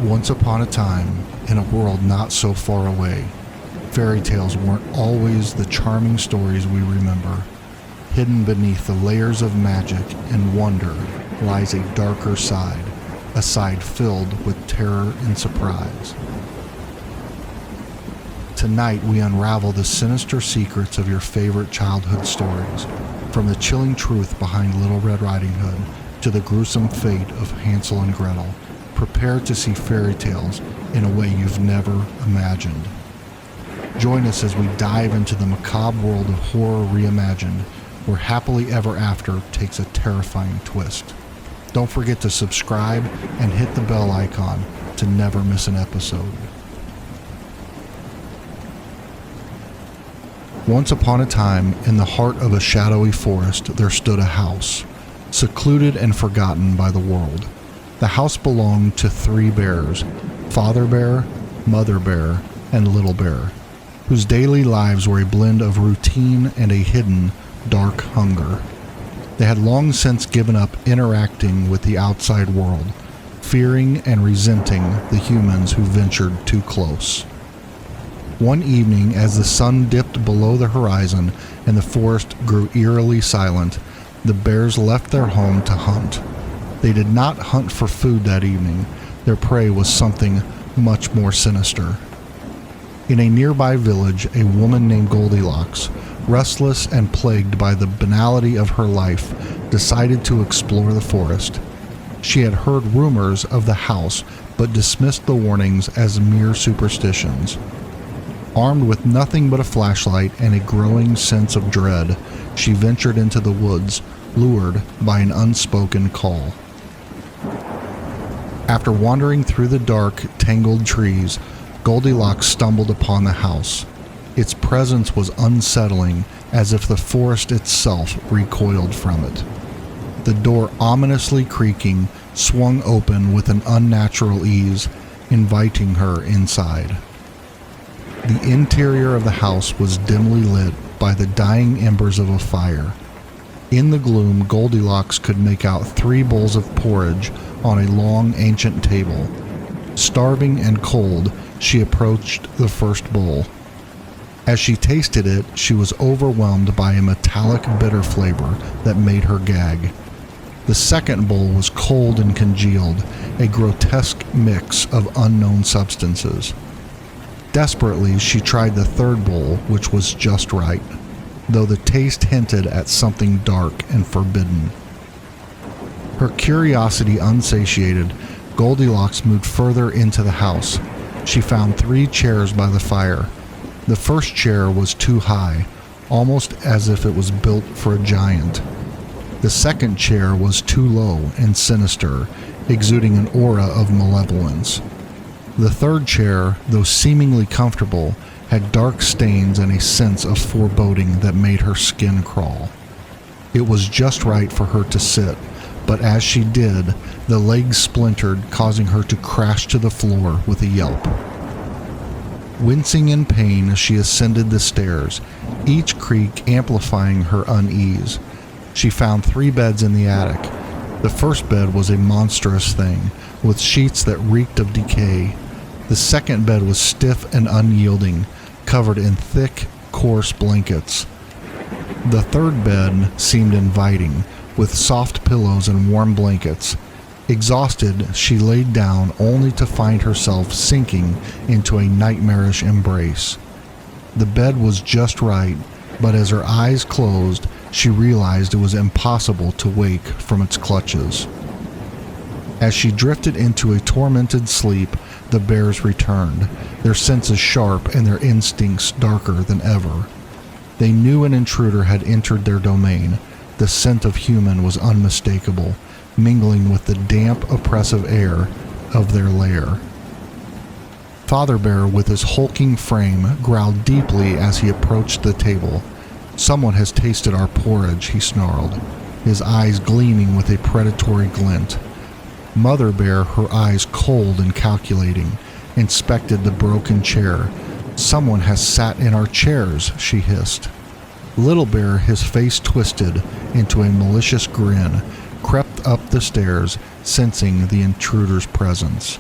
Once upon a time, in a world not so far away, fairy tales weren't always the charming stories we remember. Hidden beneath the layers of magic and wonder lies a darker side, a side filled with terror and surprise. Tonight we unravel the sinister secrets of your favorite childhood stories, from the chilling truth behind Little Red Riding Hood to the gruesome fate of Hansel and Gretel. Prepare to see fairy tales in a way you've never imagined. Join us as we dive into the macabre world of horror reimagined, where Happily Ever After takes a terrifying twist. Don't forget to subscribe and hit the bell icon to never miss an episode. Once upon a time, in the heart of a shadowy forest, there stood a house, secluded and forgotten by the world. The house belonged to 3 bears, Father Bear, Mother Bear, and Little Bear, whose daily lives were a blend of routine and a hidden, dark hunger. They had long since given up interacting with the outside world, fearing and resenting the humans who ventured too close. One evening, as the sun dipped below the horizon and the forest grew eerily silent, the bears left their home to hunt. They did not hunt for food that evening. Their prey was something much more sinister. In a nearby village, a woman named Goldilocks, restless and plagued by the banality of her life, decided to explore the forest. She had heard rumors of the house, but dismissed the warnings as mere superstitions. Armed with nothing but a flashlight and a growing sense of dread, she ventured into the woods, lured by an unspoken call. After wandering through the dark, tangled trees, Goldilocks stumbled upon the house. Its presence was unsettling, as if the forest itself recoiled from it. The door, ominously creaking, swung open with an unnatural ease, inviting her inside. The interior of the house was dimly lit by the dying embers of a fire. In the gloom, Goldilocks could make out 3 bowls of porridge on a long, ancient table. Starving and cold, she approached the first bowl. As she tasted it, she was overwhelmed by a metallic, bitter flavor that made her gag. The second bowl was cold and congealed, a grotesque mix of unknown substances. Desperately, she tried the third bowl, which was just right, though the taste hinted at something dark and forbidden. Her curiosity unsatiated, Goldilocks moved further into the house. She found 3 chairs by the fire. The first chair was too high, almost as if it was built for a giant. The second chair was too low and sinister, exuding an aura of malevolence. The third chair, though seemingly comfortable, had dark stains and a sense of foreboding that made her skin crawl. It was just right for her to sit, but as she did, the legs splintered, causing her to crash to the floor with a yelp. Wincing in pain, she ascended the stairs, each creak amplifying her unease. She found 3 beds in the attic. The first bed was a monstrous thing, with sheets that reeked of decay. The second bed was stiff and unyielding, covered in thick, coarse blankets. The third bed seemed inviting, with soft pillows and warm blankets. Exhausted, she laid down only to find herself sinking into a nightmarish embrace. The bed was just right, but as her eyes closed, she realized it was impossible to wake from its clutches. As she drifted into a tormented sleep, the bears returned, their senses sharp and their instincts darker than ever. They knew an intruder had entered their domain. The scent of human was unmistakable, mingling with the damp, oppressive air of their lair. Father Bear, with his hulking frame, growled deeply as he approached the table. "Someone has tasted our porridge," he snarled, his eyes gleaming with a predatory glint. Mother Bear, her eyes cold and calculating, inspected the broken chair. "Someone has sat in our chairs," she hissed. Little Bear, his face twisted into a malicious grin, crept up the stairs, sensing the intruder's presence.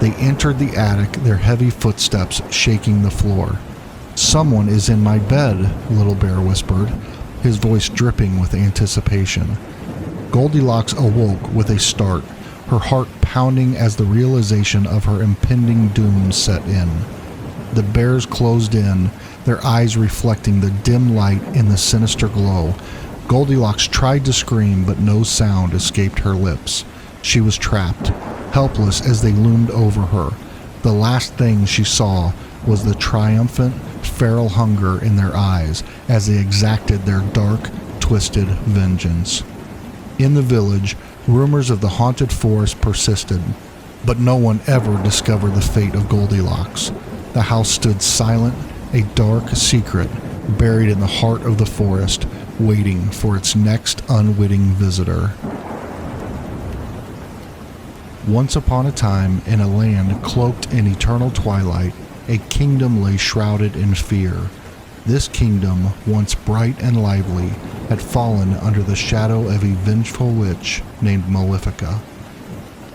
They entered the attic, their heavy footsteps shaking the floor. "Someone is in my bed," Little Bear whispered, his voice dripping with anticipation. Goldilocks awoke with a start, her heart pounding as the realization of her impending doom set in. The bears closed in, their eyes reflecting the dim light in the sinister glow. Goldilocks tried to scream, but no sound escaped her lips. She was trapped, helpless as they loomed over her. The last thing she saw was the triumphant, feral hunger in their eyes as they exacted their dark, twisted vengeance. In the village, rumors of the haunted forest persisted, but no one ever discovered the fate of Goldilocks. The house stood silent, a dark secret buried in the heart of the forest, waiting for its next unwitting visitor. Once upon a time, in a land cloaked in eternal twilight, a kingdom lay shrouded in fear. This kingdom, once bright and lively, had fallen under the shadow of a vengeful witch named Malefica.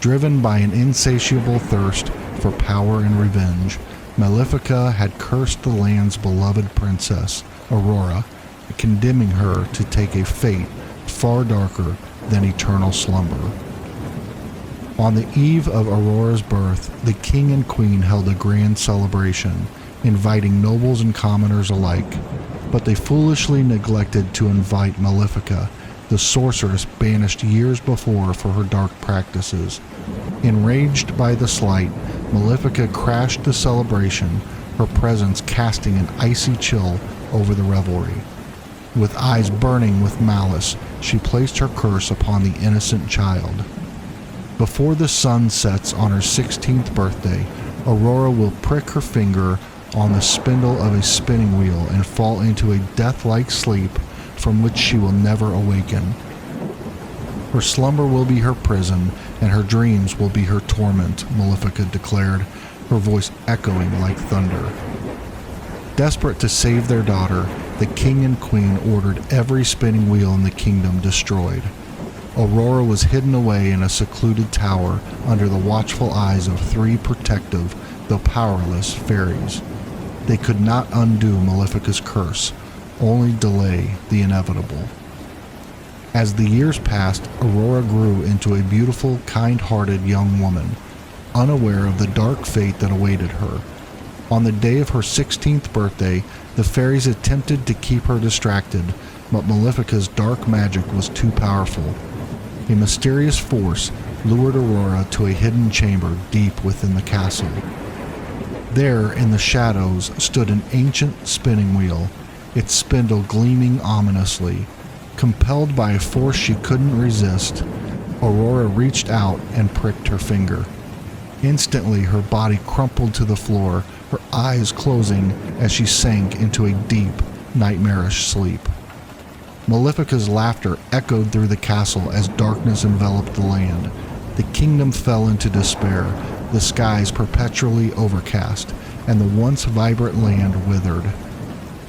Driven by an insatiable thirst for power and revenge, Malefica had cursed the land's beloved princess, Aurora, condemning her to take a fate far darker than eternal slumber. On the eve of Aurora's birth, the king and queen held a grand celebration, inviting nobles and commoners alike, but they foolishly neglected to invite Malefica, the sorceress banished years before for her dark practices. Enraged by the slight, Malefica crashed the celebration, her presence casting an icy chill over the revelry. With eyes burning with malice, she placed her curse upon the innocent child. Before the sun sets on her 16th birthday, Aurora will prick her finger on the spindle of a spinning wheel and fall into a death-like sleep from which she will never awaken. Her slumber will be her prison, and her dreams will be her torment, Malefica declared, her voice echoing like thunder. Desperate to save their daughter, the king and queen ordered every spinning wheel in the kingdom destroyed. Aurora was hidden away in a secluded tower under the watchful eyes of 3 protective, though powerless, fairies. They could not undo Malefica's curse, only delay the inevitable. As the years passed, Aurora grew into a beautiful, kind-hearted young woman, unaware of the dark fate that awaited her. On the day of her 16th birthday, the fairies attempted to keep her distracted, but Malefica's dark magic was too powerful. A mysterious force lured Aurora to a hidden chamber deep within the castle. There, in the shadows, stood an ancient spinning wheel, its spindle gleaming ominously. Compelled by a force she couldn't resist, Aurora reached out and pricked her finger. Instantly, her body crumpled to the floor, her eyes closing as she sank into a deep, nightmarish sleep. Malefica's laughter echoed through the castle as darkness enveloped the land. The kingdom fell into despair, the skies perpetually overcast, and the once vibrant land withered.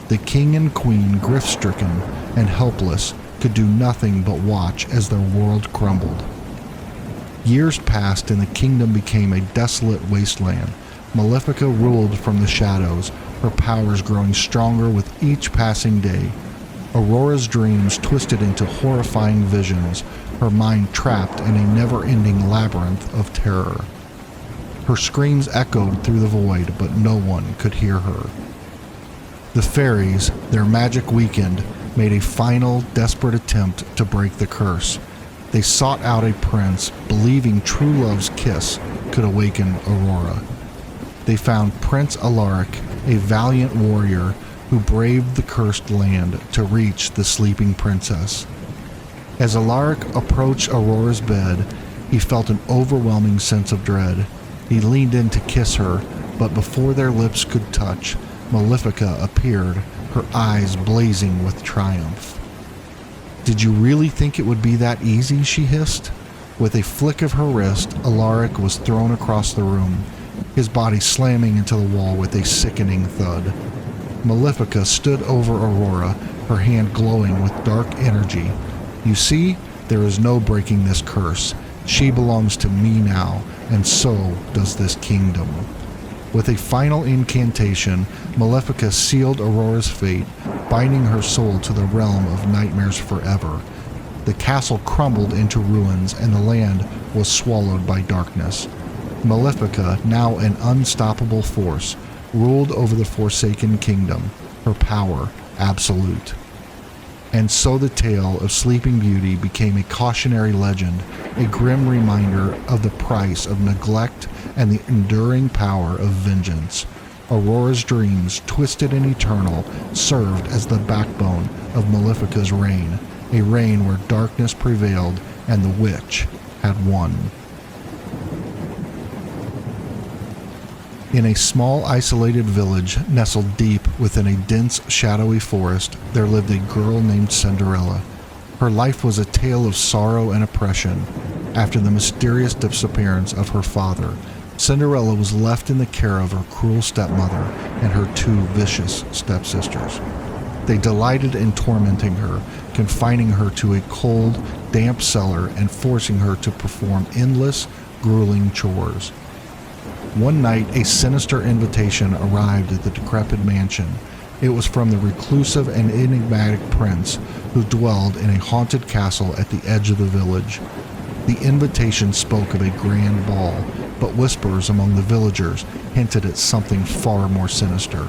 The king and queen, grief-stricken and helpless, could do nothing but watch as their world crumbled. Years passed and the kingdom became a desolate wasteland. Malefica ruled from the shadows, her powers growing stronger with each passing day. Aurora's dreams twisted into horrifying visions, her mind trapped in a never-ending labyrinth of terror. Her screams echoed through the void, but no one could hear her. The fairies, their magic weakened, made a final, desperate attempt to break the curse. They sought out a prince, believing true love's kiss could awaken Aurora. They found Prince Alaric, a valiant warrior who braved the cursed land to reach the sleeping princess. As Alaric approached Aurora's bed, he felt an overwhelming sense of dread. He leaned in to kiss her, but before their lips could touch, Malefica appeared, her eyes blazing with triumph. "Did you really think it would be that easy?" she hissed. With a flick of her wrist, Alaric was thrown across the room, his body slamming into the wall with a sickening thud. Malefica stood over Aurora, her hand glowing with dark energy. "You see, there is no breaking this curse. She belongs to me now, and so does this kingdom." With a final incantation, Malefica sealed Aurora's fate, binding her soul to the realm of nightmares forever. The castle crumbled into ruins, and the land was swallowed by darkness. Malefica, now an unstoppable force, ruled over the Forsaken Kingdom, her power absolute. And so the tale of Sleeping Beauty became a cautionary legend, a grim reminder of the price of neglect and the enduring power of vengeance. Aurora's dreams, twisted and eternal, served as the backbone of Malefica's reign, a reign where darkness prevailed and the witch had won. In a small, isolated village nestled deep within a dense, shadowy forest, there lived a girl named Cinderella. Her life was a tale of sorrow and oppression. After the mysterious disappearance of her father, Cinderella was left in the care of her cruel stepmother and her two vicious stepsisters. They delighted in tormenting her, confining her to a cold, damp cellar and forcing her to perform endless, grueling chores. One night, a sinister invitation arrived at the decrepit mansion. It was from the reclusive and enigmatic prince who dwelled in a haunted castle at the edge of the village. The invitation spoke of a grand ball, but whispers among the villagers hinted at something far more sinister,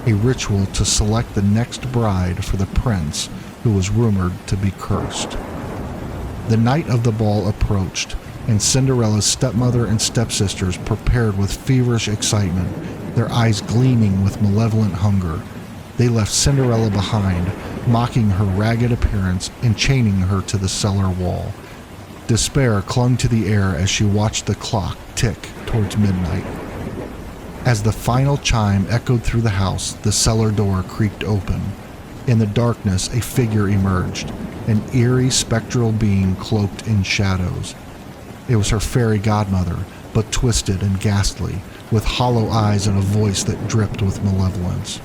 a ritual to select the next bride for the prince who was rumored to be cursed. The night of the ball approached, and Cinderella's stepmother and stepsisters prepared with feverish excitement, their eyes gleaming with malevolent hunger. They left Cinderella behind, mocking her ragged appearance and chaining her to the cellar wall. Despair clung to the air as she watched the clock tick towards midnight. As the final chime echoed through the house, the cellar door creaked open. In the darkness, a figure emerged, an eerie, spectral being cloaked in shadows. It was her fairy godmother, but twisted and ghastly, with hollow eyes and a voice that dripped with malevolence.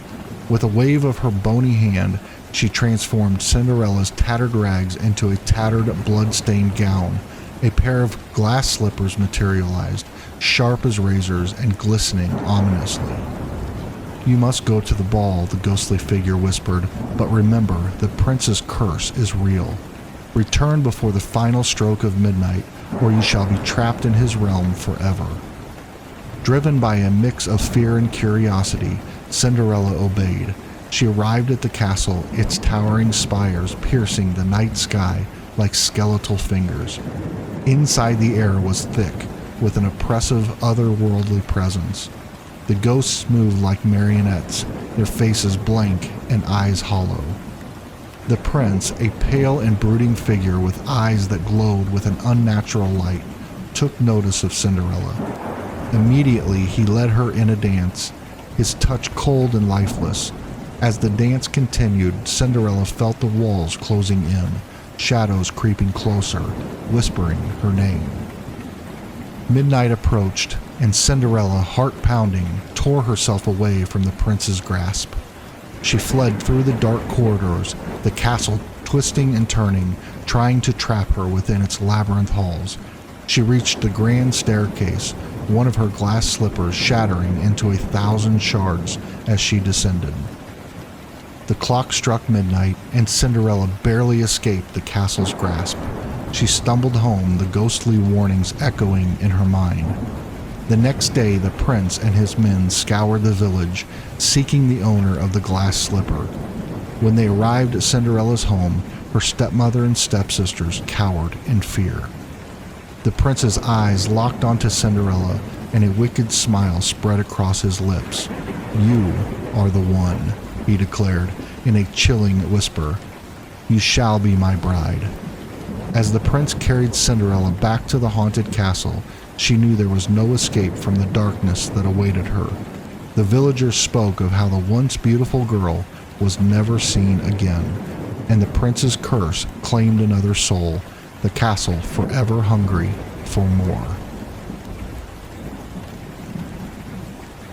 With a wave of her bony hand, she transformed Cinderella's tattered rags into a tattered, blood-stained gown. A pair of glass slippers materialized, sharp as razors and glistening ominously. "You must go to the ball," the ghostly figure whispered, "but remember, the prince's curse is real. Return before the final stroke of midnight, or you shall be trapped in his realm forever." Driven by a mix of fear and curiosity, Cinderella obeyed. She arrived at the castle, its towering spires piercing the night sky like skeletal fingers. Inside, the air was thick with an oppressive, otherworldly presence. The ghosts moved like marionettes, their faces blank and eyes hollow. The prince, a pale and brooding figure with eyes that glowed with an unnatural light, took notice of Cinderella. Immediately, he led her in a dance, his touch cold and lifeless. As the dance continued, Cinderella felt the walls closing in, shadows creeping closer, whispering her name. Midnight approached, and Cinderella, heart-pounding, tore herself away from the prince's grasp. She fled through the dark corridors, the castle twisting and turning, trying to trap her within its labyrinth halls. She reached the grand staircase, one of her glass slippers shattering into 1,000 shards as she descended. The clock struck midnight, and Cinderella barely escaped the castle's grasp. She stumbled home, the ghostly warnings echoing in her mind. The next day, the prince and his men scoured the village, seeking the owner of the glass slipper. When they arrived at Cinderella's home, her stepmother and stepsisters cowered in fear. The prince's eyes locked onto Cinderella, and a wicked smile spread across his lips. "You are the one," he declared in a chilling whisper. "You shall be my bride." As the prince carried Cinderella back to the haunted castle, she knew there was no escape from the darkness that awaited her. The villagers spoke of how the once beautiful girl was never seen again, and the prince's curse claimed another soul, the castle forever hungry for more.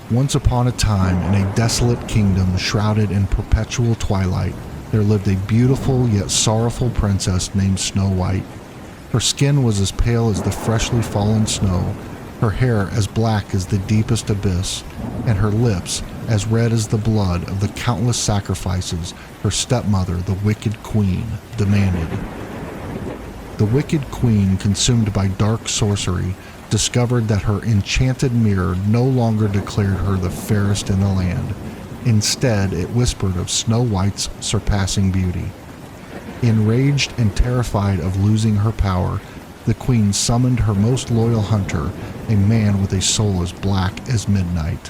Once upon a time, in a desolate kingdom shrouded in perpetual twilight, there lived a beautiful yet sorrowful princess named Snow White. Her skin was as pale as the freshly fallen snow, her hair as black as the deepest abyss, and her lips as red as the blood of the countless sacrifices her stepmother, the Wicked Queen, demanded. The Wicked Queen, consumed by dark sorcery, discovered that her enchanted mirror no longer declared her the fairest in the land. Instead, it whispered of Snow White's surpassing beauty. Enraged and terrified of losing her power, the queen summoned her most loyal hunter, a man with a soul as black as midnight.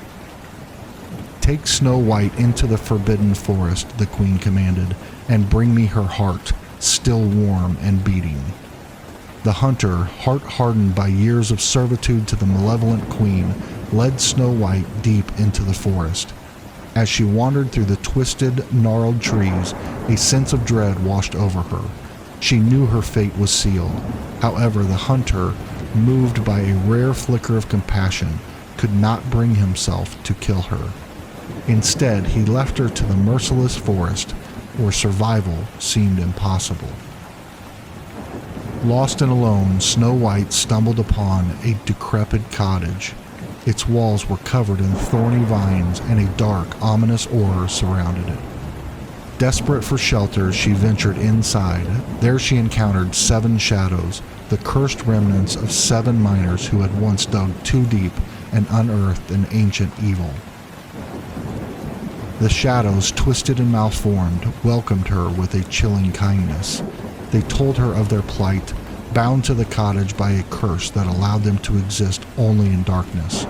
"Take Snow White into the forbidden forest," the queen commanded, "and bring me her heart, still warm and beating." The hunter, heart-hardened by years of servitude to the malevolent queen, led Snow White deep into the forest. As she wandered through the twisted, gnarled trees, a sense of dread washed over her. She knew her fate was sealed. However, the hunter, moved by a rare flicker of compassion, could not bring himself to kill her. Instead, he left her to the merciless forest, where survival seemed impossible. Lost and alone, Snow White stumbled upon a decrepit cottage. Its walls were covered in thorny vines, and a dark, ominous aura surrounded it. Desperate for shelter, she ventured inside. There she encountered 7 shadows, the cursed remnants of 7 miners who had once dug too deep and unearthed an ancient evil. The shadows, twisted and malformed, welcomed her with a chilling kindness. They told her of their plight, bound to the cottage by a curse that allowed them to exist only in darkness.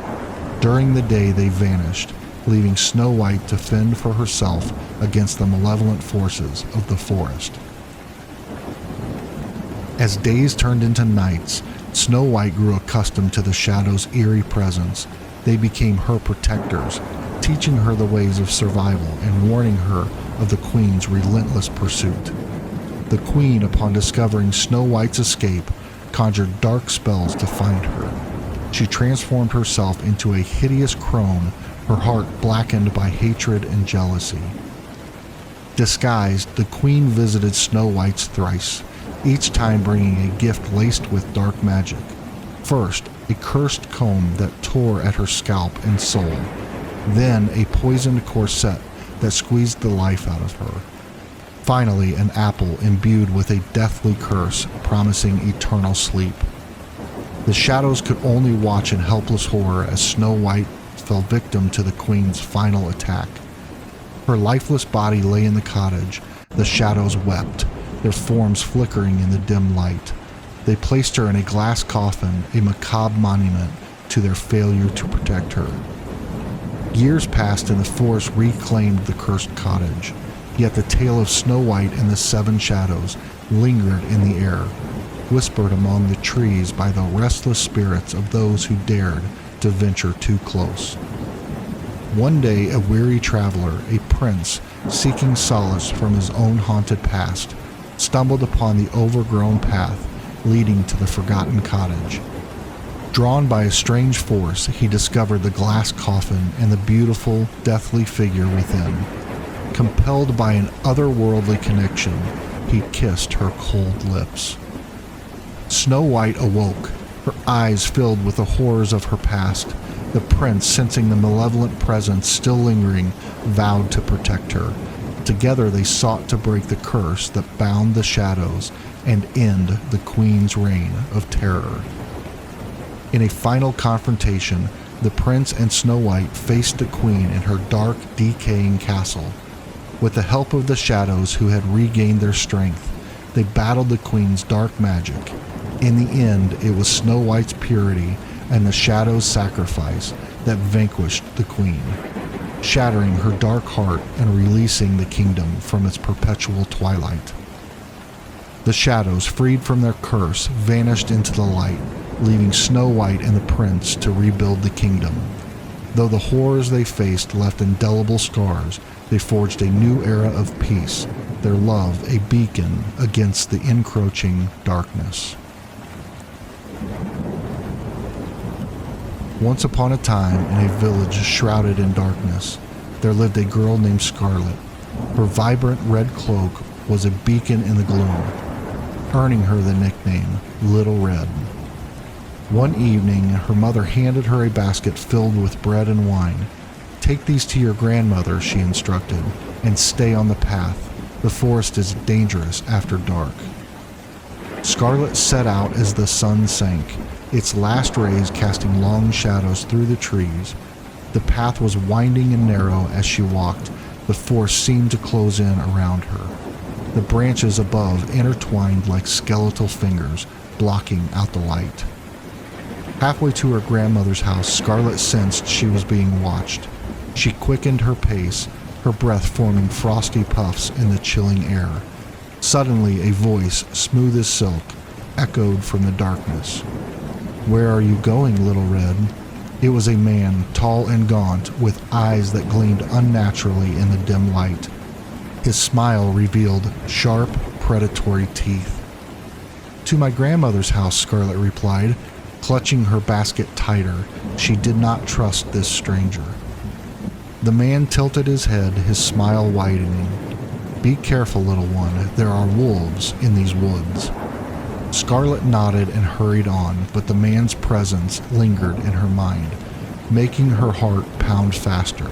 During the day they vanished, leaving Snow White to fend for herself against the malevolent forces of the forest. As days turned into nights, Snow White grew accustomed to the shadows' eerie presence. They became her protectors, teaching her the ways of survival and warning her of the queen's relentless pursuit. The queen, upon discovering Snow White's escape, conjured dark spells to find her. She transformed herself into a hideous crone, her heart blackened by hatred and jealousy. Disguised, the queen visited Snow White's thrice, each time bringing a gift laced with dark magic. First, a cursed comb that tore at her scalp and soul, then a poisoned corset that squeezed the life out of her. Finally, an apple imbued with a deathly curse promising eternal sleep. The shadows could only watch in helpless horror as Snow White fell victim to the queen's final attack. Her lifeless body lay in the cottage. The shadows wept, their forms flickering in the dim light. They placed her in a glass coffin, a macabre monument to their failure to protect her. Years passed and the forest reclaimed the cursed cottage. Yet the tale of Snow White and the 7 shadows lingered in the air, whispered among the trees by the restless spirits of those who dared to venture too close. One day, a weary traveler, a prince seeking solace from his own haunted past, stumbled upon the overgrown path leading to the forgotten cottage. Drawn by a strange force, he discovered the glass coffin and the beautiful, deathly figure within. Compelled by an otherworldly connection, he kissed her cold lips. Snow White awoke, her eyes filled with the horrors of her past. The prince, sensing the malevolent presence still lingering, vowed to protect her. Together they sought to break the curse that bound the shadows and end the queen's reign of terror. In a final confrontation, the prince and Snow White faced the queen in her dark, decaying castle. With the help of the shadows who had regained their strength, they battled the queen's dark magic. In the end, it was Snow White's purity and the shadows' sacrifice that vanquished the queen, shattering her dark heart and releasing the kingdom from its perpetual twilight. The shadows, freed from their curse, vanished into the light, leaving Snow White and the prince to rebuild the kingdom. Though the horrors they faced left indelible scars, they forged a new era of peace, their love a beacon against the encroaching darkness. Once upon a time, in a village shrouded in darkness, there lived a girl named Scarlet. Her vibrant red cloak was a beacon in the gloom. earning her the nickname Little Red. One evening, her mother handed her a basket filled with bread and wine. "Take these to your grandmother," she instructed, "and stay on the path. The forest is dangerous after dark." Scarlet set out as the sun sank, its last rays casting long shadows through the trees. The path was winding and narrow as she walked. The forest seemed to close in around her. The branches above intertwined like skeletal fingers, blocking out the light. Halfway to her grandmother's house, Scarlet sensed she was being watched. She quickened her pace, her breath forming frosty puffs in the chilling air. Suddenly, a voice, smooth as silk, echoed from the darkness. "Where are you going, Little Red?" It was a man, tall and gaunt, with eyes that gleamed unnaturally in the dim light. His smile revealed sharp, predatory teeth. "To my grandmother's house," Scarlet replied, clutching her basket tighter. She did not trust this stranger. The man tilted his head, his smile widening. "Be careful, little one. There are wolves in these woods." Scarlet nodded and hurried on, but the man's presence lingered in her mind, making her heart pound faster.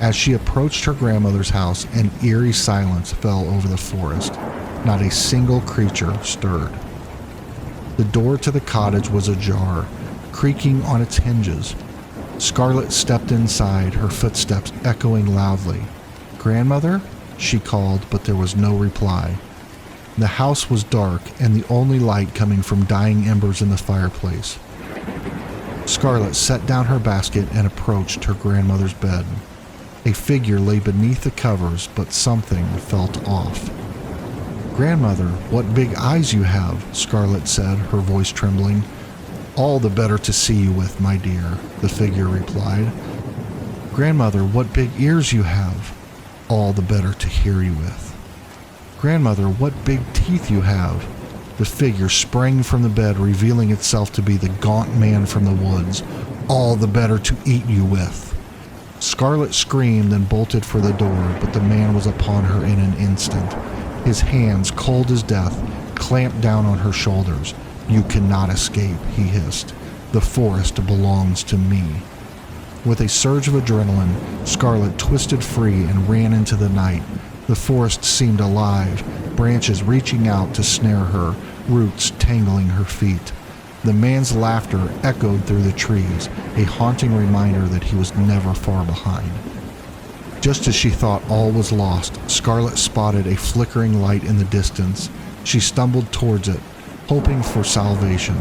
As she approached her grandmother's house, an eerie silence fell over the forest. Not a single creature stirred. The door to the cottage was ajar, creaking on its hinges. Scarlet stepped inside, her footsteps echoing loudly. "Grandmother?" she called, but there was no reply. The house was dark, and the only light coming from dying embers in the fireplace. Scarlet set down her basket and approached her grandmother's bed. A figure lay beneath the covers, but something felt off. "Grandmother, what big eyes you have," Scarlet said, her voice trembling. "All the better to see you with, my dear," the figure replied. "Grandmother, what big ears you have." "All the better to hear you with." "Grandmother, what big teeth you have." The figure sprang from the bed, revealing itself to be the gaunt man from the woods. "All the better to eat you with." Scarlet screamed and bolted for the door, but the man was upon her in an instant. His hands, cold as death, clamped down on her shoulders. "You cannot escape," he hissed. "The forest belongs to me." With a surge of adrenaline, Scarlet twisted free and ran into the night. The forest seemed alive, branches reaching out to snare her, roots tangling her feet. The man's laughter echoed through the trees, a haunting reminder that he was never far behind. Just as she thought all was lost, Scarlet spotted a flickering light in the distance. She stumbled towards it, hoping for salvation.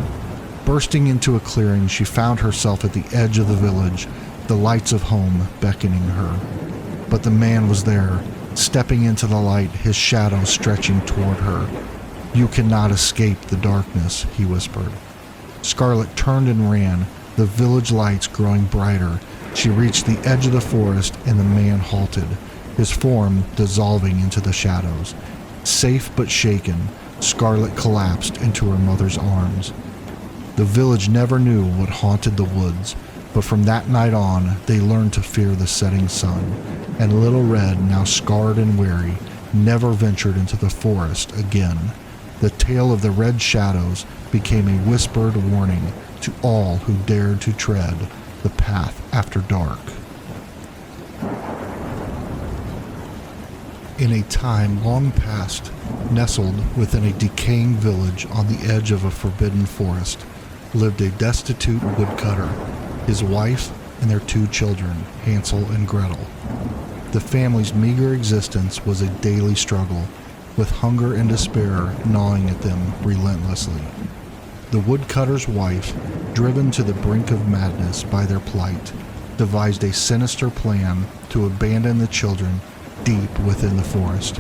Bursting into a clearing, she found herself at the edge of the village, the lights of home beckoning her. But the man was there, stepping into the light, his shadow stretching toward her. "You cannot escape the darkness," he whispered. Scarlet turned and ran, the village lights growing brighter. She reached the edge of the forest, and the man halted, his form dissolving into the shadows. Safe but shaken, Scarlet collapsed into her mother's arms. The village never knew what haunted the woods, but from that night on, they learned to fear the setting sun, and Little Red, now scarred and weary, never ventured into the forest again. The tale of the red shadows became a whispered warning to all who dared to tread the path after dark. In a time long past, nestled within a decaying village on the edge of a forbidden forest, lived a destitute woodcutter, his wife, and their 2 children, Hansel and Gretel. The family's meager existence was a daily struggle, with hunger and despair gnawing at them relentlessly. The woodcutter's wife, driven to the brink of madness by their plight, devised a sinister plan to abandon the children deep within the forest,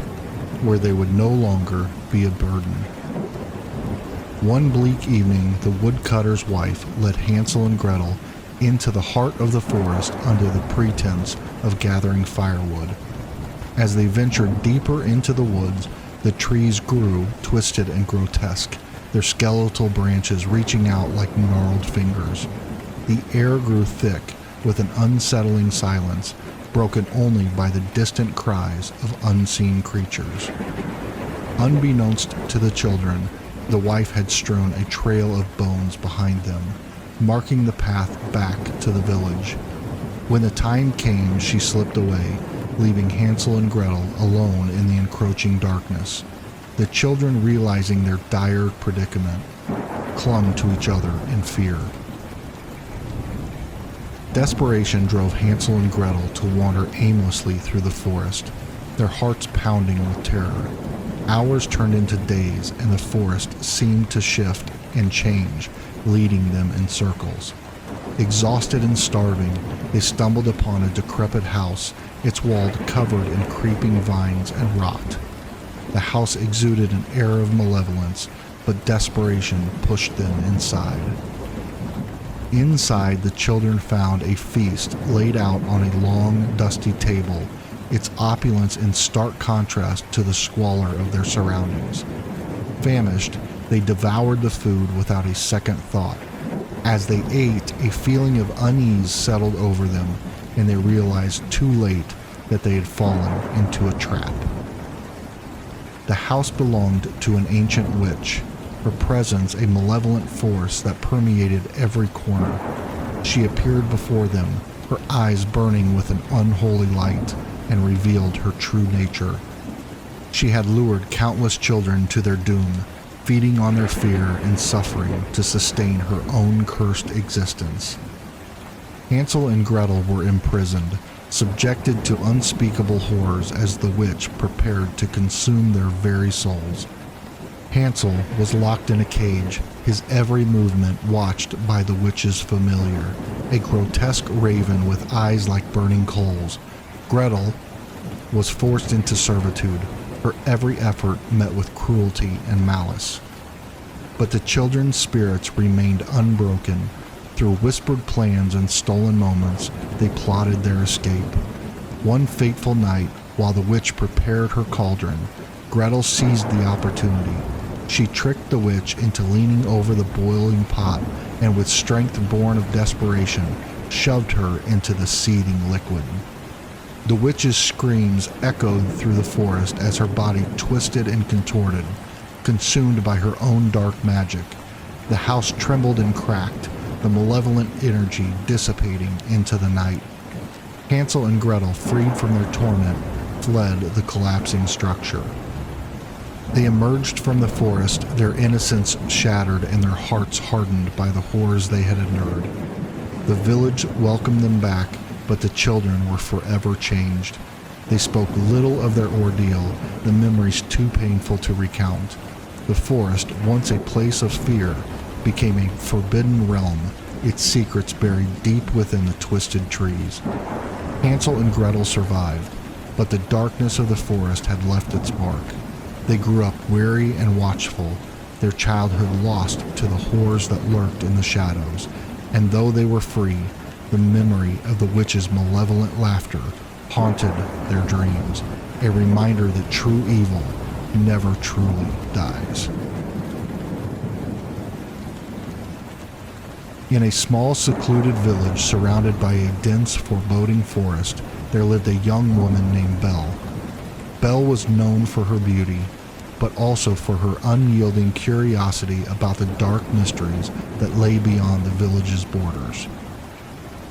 where they would no longer be a burden. One bleak evening, the woodcutter's wife led Hansel and Gretel into the heart of the forest under the pretense of gathering firewood. As they ventured deeper into the woods, the trees grew twisted and grotesque, their skeletal branches reaching out like gnarled fingers. The air grew thick with an unsettling silence, broken only by the distant cries of unseen creatures. Unbeknownst to the children, the wife had strewn a trail of bones behind them, marking the path back to the village. When the time came, she slipped away, leaving Hansel and Gretel alone in the encroaching darkness. The children, realizing their dire predicament, clung to each other in fear. Desperation drove Hansel and Gretel to wander aimlessly through the forest, their hearts pounding with terror. Hours turned into days, and the forest seemed to shift and change, leading them in circles. Exhausted and starving, they stumbled upon a decrepit house, its walls covered in creeping vines and rot. The house exuded an air of malevolence, but desperation pushed them inside. Inside, the children found a feast laid out on a long, dusty table, its opulence in stark contrast to the squalor of their surroundings. Famished, they devoured the food without a second thought. As they ate, a feeling of unease settled over them, and they realized too late that they had fallen into a trap. The house belonged to an ancient witch, her presence a malevolent force that permeated every corner. She appeared before them, her eyes burning with an unholy light, and revealed her true nature. She had lured countless children to their doom, feeding on their fear and suffering to sustain her own cursed existence. Hansel and Gretel were imprisoned, subjected to unspeakable horrors as the witch prepared to consume their very souls. Hansel was locked in a cage, his every movement watched by the witch's familiar, a grotesque raven with eyes like burning coals. Gretel was forced into servitude, her every effort met with cruelty and malice. But the children's spirits remained unbroken. Through whispered plans and stolen moments, they plotted their escape. One fateful night, while the witch prepared her cauldron, Gretel seized the opportunity. She tricked the witch into leaning over the boiling pot and, with strength born of desperation, shoved her into the seething liquid. The witch's screams echoed through the forest as her body twisted and contorted, consumed by her own dark magic. The house trembled and cracked, the malevolent energy dissipating into the night. Hansel and Gretel, freed from their torment, fled the collapsing structure. They emerged from the forest, their innocence shattered and their hearts hardened by the horrors they had endured. The village welcomed them back, but the children were forever changed. They spoke little of their ordeal, the memories too painful to recount. The forest, once a place of fear, became a forbidden realm, its secrets buried deep within the twisted trees. Hansel and Gretel survived, but the darkness of the forest had left its mark. They grew up wary and watchful, their childhood lost to the horrors that lurked in the shadows, and though they were free, the memory of the witch's malevolent laughter haunted their dreams, a reminder that true evil never truly dies. In a small, secluded village surrounded by a dense, foreboding forest, there lived a young woman named Belle. Belle was known for her beauty, but also for her unyielding curiosity about the dark mysteries that lay beyond the village's borders.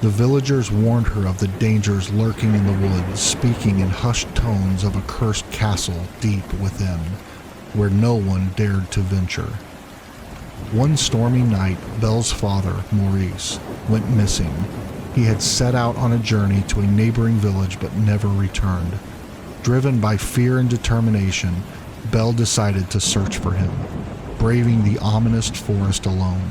The villagers warned her of the dangers lurking in the woods, speaking in hushed tones of a cursed castle deep within, where no one dared to venture. One stormy night, Belle's father, Maurice, went missing. He had set out on a journey to a neighboring village but never returned. Driven by fear and determination, Belle decided to search for him, braving the ominous forest alone.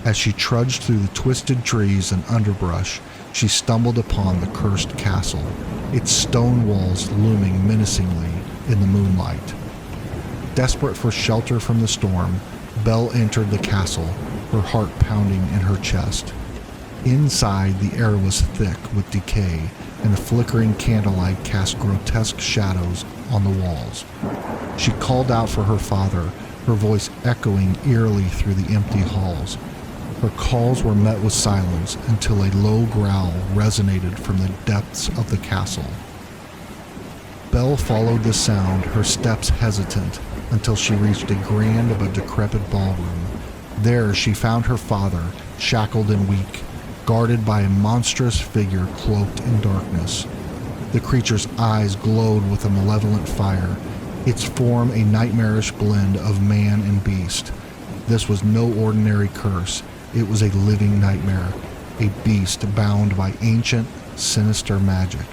As she trudged through the twisted trees and underbrush, she stumbled upon the cursed castle, its stone walls looming menacingly in the moonlight. Desperate for shelter from the storm, Belle entered the castle, her heart pounding in her chest. Inside, the air was thick with decay, and the flickering candlelight cast grotesque shadows on the walls. She called out for her father, her voice echoing eerily through the empty halls. Her calls were met with silence until a low growl resonated from the depths of the castle. Belle followed the sound, her steps hesitant, until she reached a grand but decrepit ballroom. There she found her father, shackled and weak, guarded by a monstrous figure cloaked in darkness. The creature's eyes glowed with a malevolent fire, its form a nightmarish blend of man and beast. This was no ordinary curse, it was a living nightmare, a beast bound by ancient, sinister magic.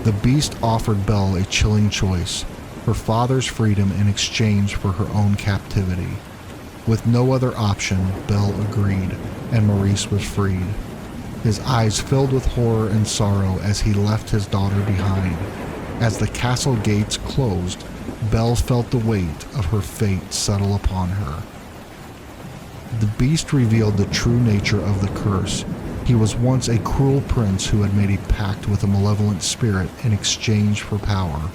The beast offered Belle a chilling choice, her father's freedom in exchange for her own captivity. With no other option, Belle agreed, and Maurice was freed. His eyes filled with horror and sorrow as he left his daughter behind. As the castle gates closed, Belle felt the weight of her fate settle upon her. The beast revealed the true nature of the curse. He was once a cruel prince who had made a pact with a malevolent spirit in exchange for power.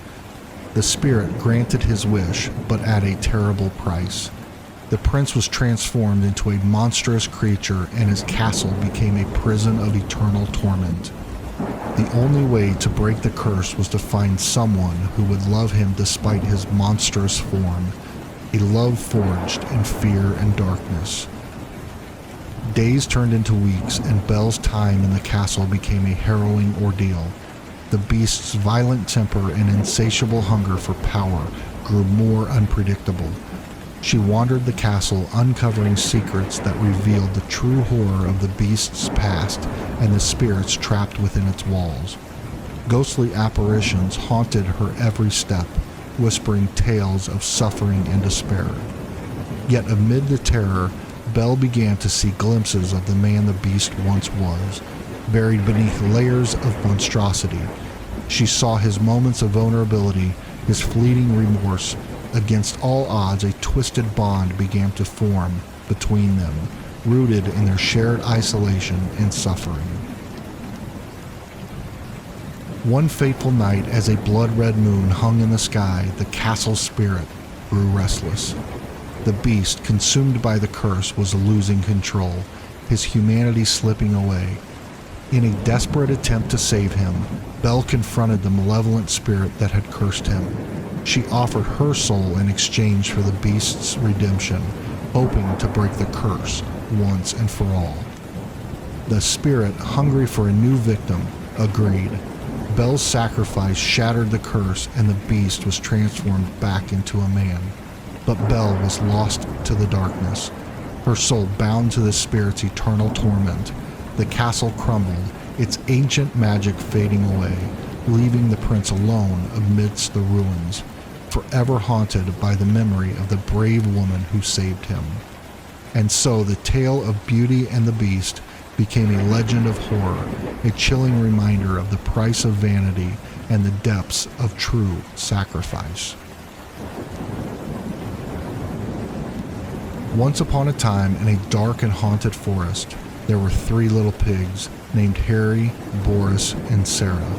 The spirit granted his wish, but at a terrible price. The prince was transformed into a monstrous creature, and his castle became a prison of eternal torment. The only way to break the curse was to find someone who would love him despite his monstrous form, a love forged in fear and darkness. Days turned into weeks, and Belle's time in the castle became a harrowing ordeal. The beast's violent temper and insatiable hunger for power grew more unpredictable. She wandered the castle, uncovering secrets that revealed the true horror of the beast's past and the spirits trapped within its walls. Ghostly apparitions haunted her every step, whispering tales of suffering and despair. Yet amid the terror, Belle began to see glimpses of the man the beast once was, buried beneath layers of monstrosity. She saw his moments of vulnerability, his fleeting remorse. Against all odds, a twisted bond began to form between them, rooted in their shared isolation and suffering. One fateful night, as a blood-red moon hung in the sky, the castle spirit grew restless. The beast, consumed by the curse, was losing control, his humanity slipping away. In a desperate attempt to save him, Belle confronted the malevolent spirit that had cursed him. She offered her soul in exchange for the beast's redemption, hoping to break the curse once and for all. The spirit, hungry for a new victim, agreed. Belle's sacrifice shattered the curse, and the beast was transformed back into a man. But Belle was lost to the darkness, her soul bound to the spirit's eternal torment. The castle crumbled, its ancient magic fading away, leaving the prince alone amidst the ruins, forever haunted by the memory of the brave woman who saved him. And so the tale of Beauty and the Beast became a legend of horror, a chilling reminder of the price of vanity and the depths of true sacrifice. Once upon a time, in a dark and haunted forest, there were 3 little pigs named Harry, Boris, and Sarah.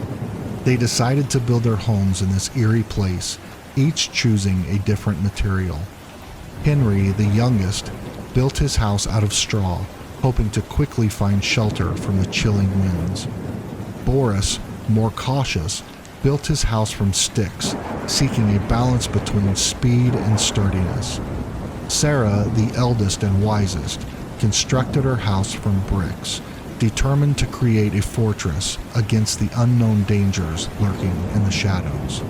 They decided to build their homes in this eerie place, each choosing a different material. Henry, the youngest, built his house out of straw, hoping to quickly find shelter from the chilling winds. Boris, more cautious, built his house from sticks, seeking a balance between speed and sturdiness. Sarah, the eldest and wisest, constructed her house from bricks, determined to create a fortress against the unknown dangers lurking in the shadows.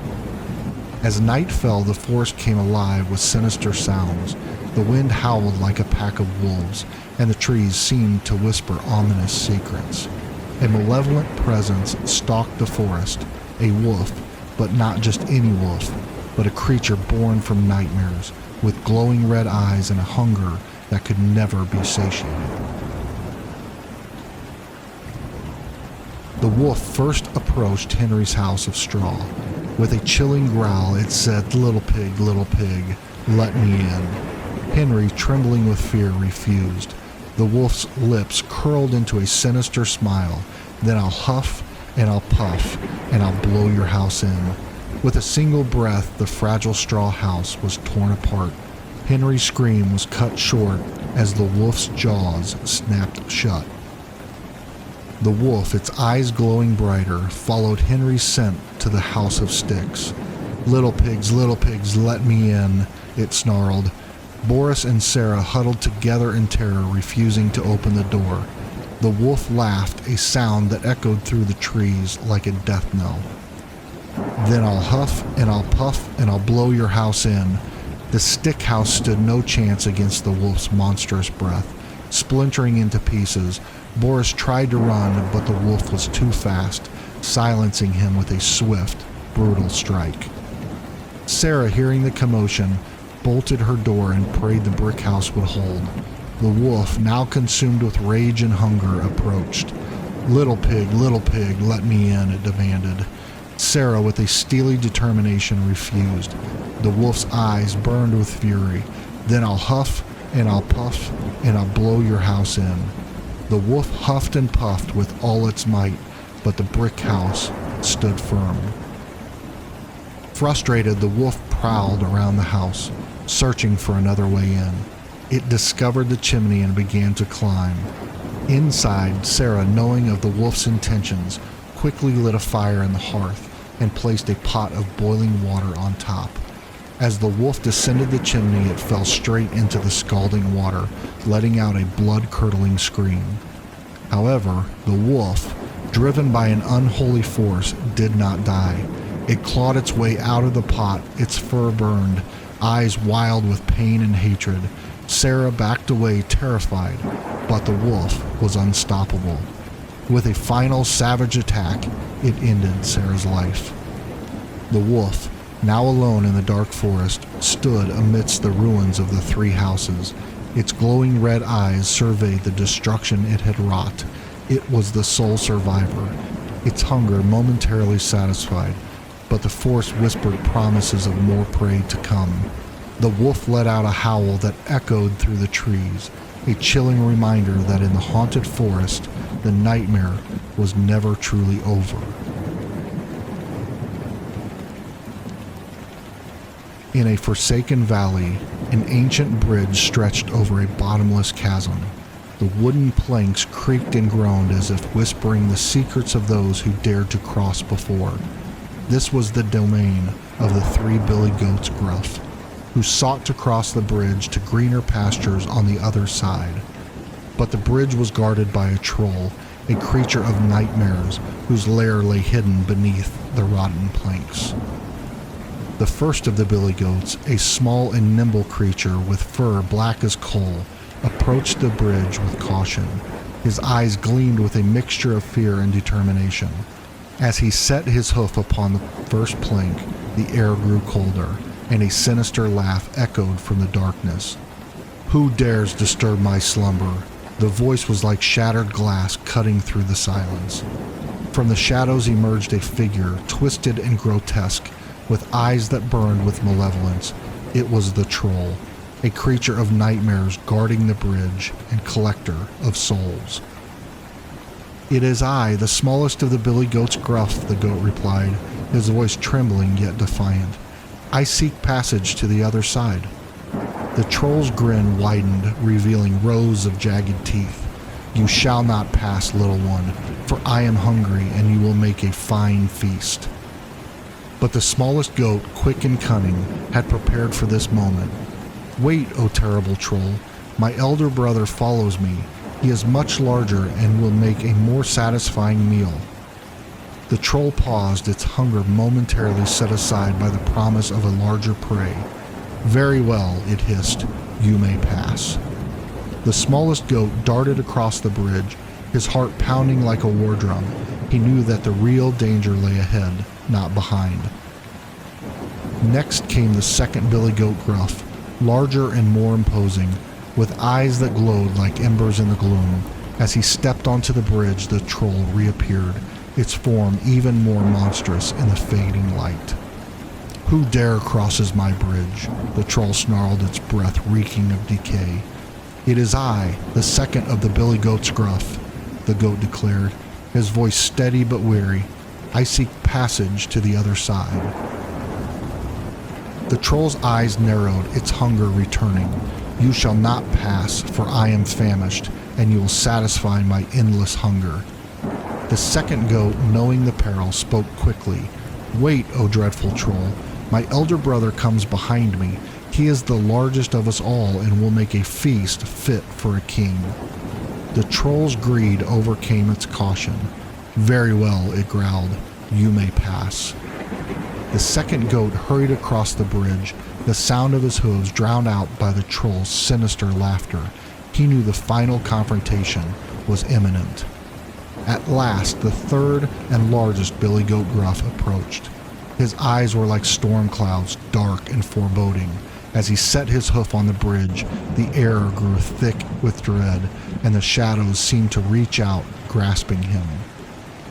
As night fell, the forest came alive with sinister sounds. The wind howled like a pack of wolves, and the trees seemed to whisper ominous secrets. A malevolent presence stalked the forest, a wolf, but not just any wolf, but a creature born from nightmares, with glowing red eyes and a hunger that could never be satiated. The wolf first approached Henry's house of straw. With a chilling growl, it said, little pig, let me in." Henry, trembling with fear, refused. The wolf's lips curled into a sinister smile. "Then I'll huff and I'll puff and I'll blow your house in." With a single breath, the fragile straw house was torn apart. Henry's scream was cut short as the wolf's jaws snapped shut. The wolf, its eyes glowing brighter, followed Henry's scent to the house of sticks. Little pigs, let me in," it snarled. Boris and Sarah huddled together in terror, refusing to open the door. The wolf laughed, a sound that echoed through the trees like a death knell. "Then I'll huff and I'll puff and I'll blow your house in." The stick house stood no chance against the wolf's monstrous breath. Splintering into pieces, Boris tried to run, but the wolf was too fast, silencing him with a swift, brutal strike. Sarah, hearing the commotion, bolted her door and prayed the brick house would hold. The wolf, now consumed with rage and hunger, approached. Little pig, let me in," it demanded. Sarah, with a steely determination, refused. The wolf's eyes burned with fury. "Then I'll huff and I'll puff and I'll blow your house in." The wolf huffed and puffed with all its might, but the brick house stood firm. Frustrated, the wolf prowled around the house, searching for another way in. It discovered the chimney and began to climb. Inside, Sarah, knowing of the wolf's intentions, quickly lit a fire in the hearth and placed a pot of boiling water on top. As the wolf descended the chimney, it fell straight into the scalding water, letting out a blood-curdling scream. However, the wolf, driven by an unholy force, did not die. It clawed its way out of the pot, its fur burned, eyes wild with pain and hatred. Sarah backed away, terrified, but the wolf was unstoppable. With a final savage attack, it ended Sarah's life. The wolf, now alone in the dark forest, stood amidst the ruins of the three houses. Its glowing red eyes surveyed the destruction it had wrought. It was the sole survivor, its hunger momentarily satisfied, but the forest whispered promises of more prey to come. The wolf let out a howl that echoed through the trees, a chilling reminder that in the haunted forest, the nightmare was never truly over. In a forsaken valley, an ancient bridge stretched over a bottomless chasm. The wooden planks creaked and groaned as if whispering the secrets of those who dared to cross before. This was the domain of the three billy goats Gruff, who sought to cross the bridge to greener pastures on the other side. But the bridge was guarded by a troll, a creature of nightmares whose lair lay hidden beneath the rotten planks. The first of the billy goats, a small and nimble creature with fur black as coal, approached the bridge with caution. His eyes gleamed with a mixture of fear and determination. As he set his hoof upon the first plank, the air grew colder, and a sinister laugh echoed from the darkness. "Who dares disturb my slumber?" The voice was like shattered glass cutting through the silence. From the shadows emerged a figure, twisted and grotesque, with eyes that burned with malevolence. It was the troll, a creature of nightmares guarding the bridge and collector of souls. "It is I, the smallest of the billy goats Gruff," the goat replied, his voice trembling yet defiant. "I seek passage to the other side." The troll's grin widened, revealing rows of jagged teeth. "You shall not pass, little one, for I am hungry and you will make a fine feast." But the smallest goat, quick and cunning, had prepared for this moment. "Wait, O terrible troll, my elder brother follows me. He is much larger and will make a more satisfying meal." The troll paused, its hunger momentarily set aside by the promise of a larger prey. "Very well," it hissed, "you may pass." The smallest goat darted across the bridge, his heart pounding like a war drum. He knew that the real danger lay ahead, not behind. Next came the second billy goat Gruff, larger and more imposing, with eyes that glowed like embers in the gloom. As he stepped onto the bridge, the troll reappeared, its form even more monstrous in the fading light. "Who dare crosses my bridge?" the troll snarled, its breath reeking of decay. "It is I, the second of the billy goats Gruff," the goat declared, his voice steady but weary. "I seek passage to the other side." The troll's eyes narrowed, its hunger returning. "You shall not pass, for I am famished, and you will satisfy my endless hunger." The second goat, knowing the peril, spoke quickly. "Wait, O dreadful troll. My elder brother comes behind me. He is the largest of us all and will make a feast fit for a king." The troll's greed overcame its caution. "Very well," it growled. "You may pass." The second goat hurried across the bridge, the sound of his hooves drowned out by the troll's sinister laughter. He knew the final confrontation was imminent. At last, the third and largest billy goat gruff approached. His eyes were like storm clouds, dark and foreboding. As he set his hoof on the bridge, the air grew thick with dread, and the shadows seemed to reach out, grasping him.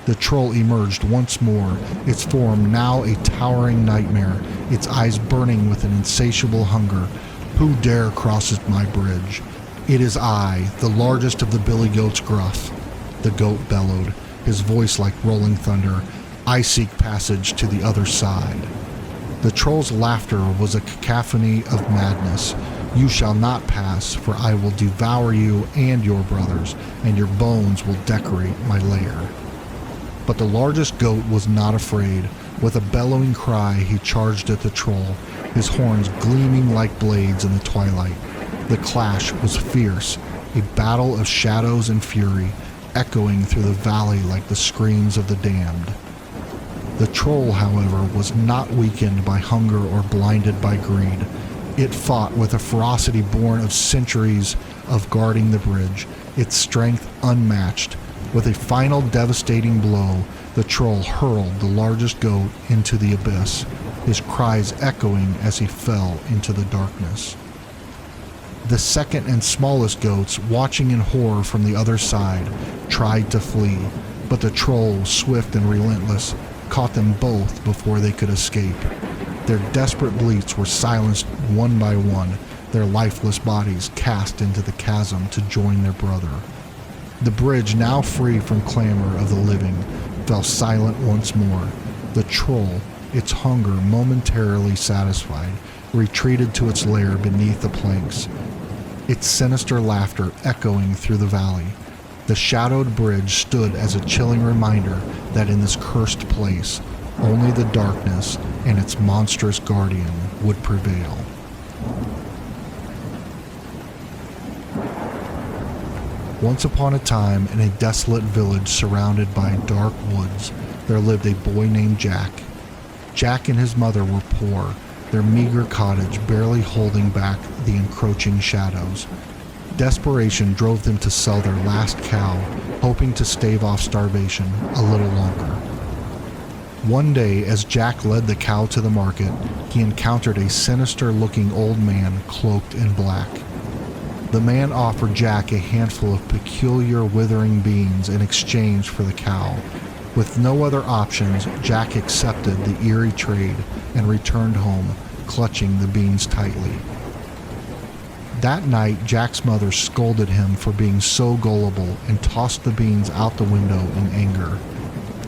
The troll emerged once more, its form now a towering nightmare, its eyes burning with an insatiable hunger. "Who dare crosses my bridge? It is I, the largest of the billy goats gruff." The goat bellowed, his voice like rolling thunder. "I seek passage to the other side." The troll's laughter was a cacophony of madness. "You shall not pass, for I will devour you and your brothers, and your bones will decorate my lair." But the largest goat was not afraid. With a bellowing cry, he charged at the troll, his horns gleaming like blades in the twilight. The clash was fierce, a battle of shadows and fury, echoing through the valley like the screams of the damned. The troll, however, was not weakened by hunger or blinded by greed. It fought with a ferocity born of centuries of guarding the bridge, its strength unmatched. With a final devastating blow, the troll hurled the largest goat into the abyss, his cries echoing as he fell into the darkness. The second and smallest goats, watching in horror from the other side, tried to flee, but the troll, swift and relentless, caught them both before they could escape. Their desperate bleats were silenced one by one, their lifeless bodies cast into the chasm to join their brother. The bridge, now free from clamor of the living, fell silent once more. The troll, its hunger momentarily satisfied, retreated to its lair beneath the planks, its sinister laughter echoing through the valley. The shadowed bridge stood as a chilling reminder that in this cursed place, only the darkness and its monstrous guardian would prevail. Once upon a time, in a desolate village surrounded by dark woods, there lived a boy named Jack. Jack and his mother were poor, their meager cottage barely holding back the encroaching shadows. Desperation drove them to sell their last cow, hoping to stave off starvation a little longer. One day, as Jack led the cow to the market, he encountered a sinister-looking old man cloaked in black. The man offered Jack a handful of peculiar withering beans in exchange for the cow. With no other options, Jack accepted the eerie trade and returned home, clutching the beans tightly. That night, Jack's mother scolded him for being so gullible and tossed the beans out the window in anger.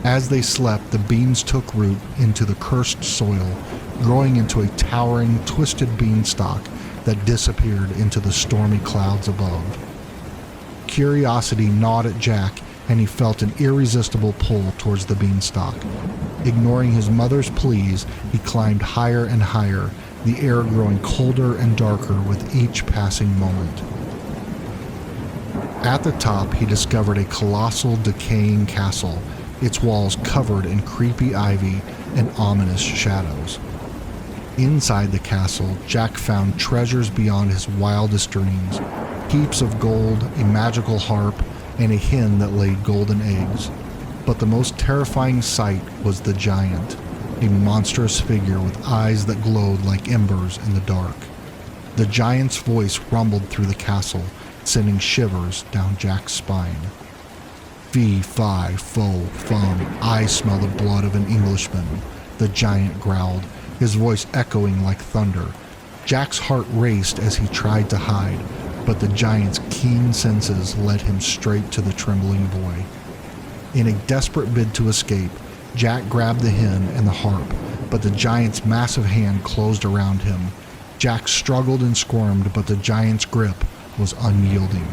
As they slept, the beans took root into the cursed soil, growing into a towering, twisted beanstalk that disappeared into the stormy clouds above. Curiosity gnawed at Jack, and he felt an irresistible pull towards the beanstalk. Ignoring his mother's pleas, he climbed higher and higher, the air growing colder and darker with each passing moment. At the top, he discovered a colossal, decaying castle, its walls covered in creepy ivy and ominous shadows. Inside the castle, Jack found treasures beyond his wildest dreams, heaps of gold, a magical harp, and a hen that laid golden eggs. But the most terrifying sight was the giant, a monstrous figure with eyes that glowed like embers in the dark. The giant's voice rumbled through the castle, sending shivers down Jack's spine. "Fee, fi, fo, fum, I smell the blood of an Englishman," the giant growled, his voice echoing like thunder. Jack's heart raced as he tried to hide, but the giant's keen senses led him straight to the trembling boy. In a desperate bid to escape, Jack grabbed the hen and the harp, but the giant's massive hand closed around him. Jack struggled and squirmed, but the giant's grip was unyielding.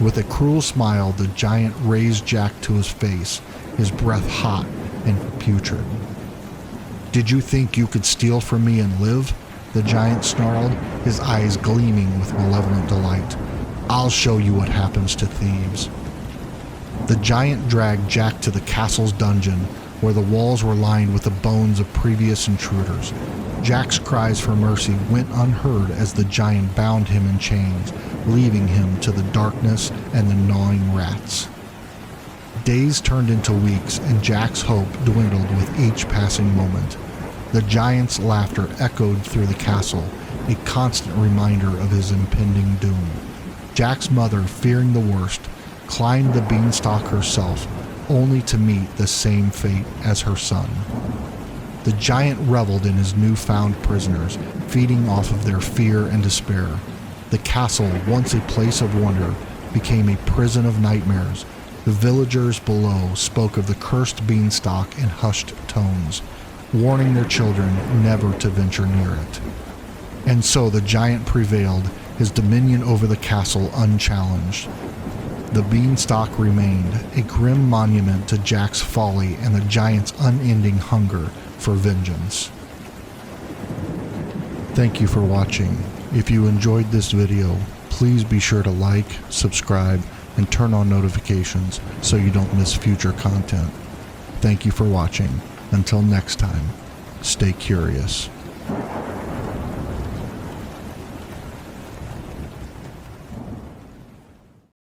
With a cruel smile, the giant raised Jack to his face, his breath hot and putrid. Did you think you could steal from me and live? The giant snarled, his eyes gleaming with malevolent delight. I'll show you what happens to thieves. The giant dragged Jack to the castle's dungeon, where the walls were lined with the bones of previous intruders. Jack's cries for mercy went unheard as the giant bound him in chains, leaving him to the darkness and the gnawing rats. Days turned into weeks, and Jack's hope dwindled with each passing moment. The giant's laughter echoed through the castle, a constant reminder of his impending doom. Jack's mother, fearing the worst, climbed the beanstalk herself, only to meet the same fate as her son. The giant reveled in his newfound prisoners, feeding off of their fear and despair. The castle, once a place of wonder, became a prison of nightmares. The villagers below spoke of the cursed beanstalk in hushed tones, warning their children never to venture near it. And so the giant prevailed, his dominion over the castle unchallenged. The beanstalk remained, a grim monument to Jack's folly and the giant's unending hunger for vengeance. Thank you for watching. If you enjoyed this video, please be sure to like, subscribe, and turn on notifications so you don't miss future content. Thank you for watching. Until next time, stay curious.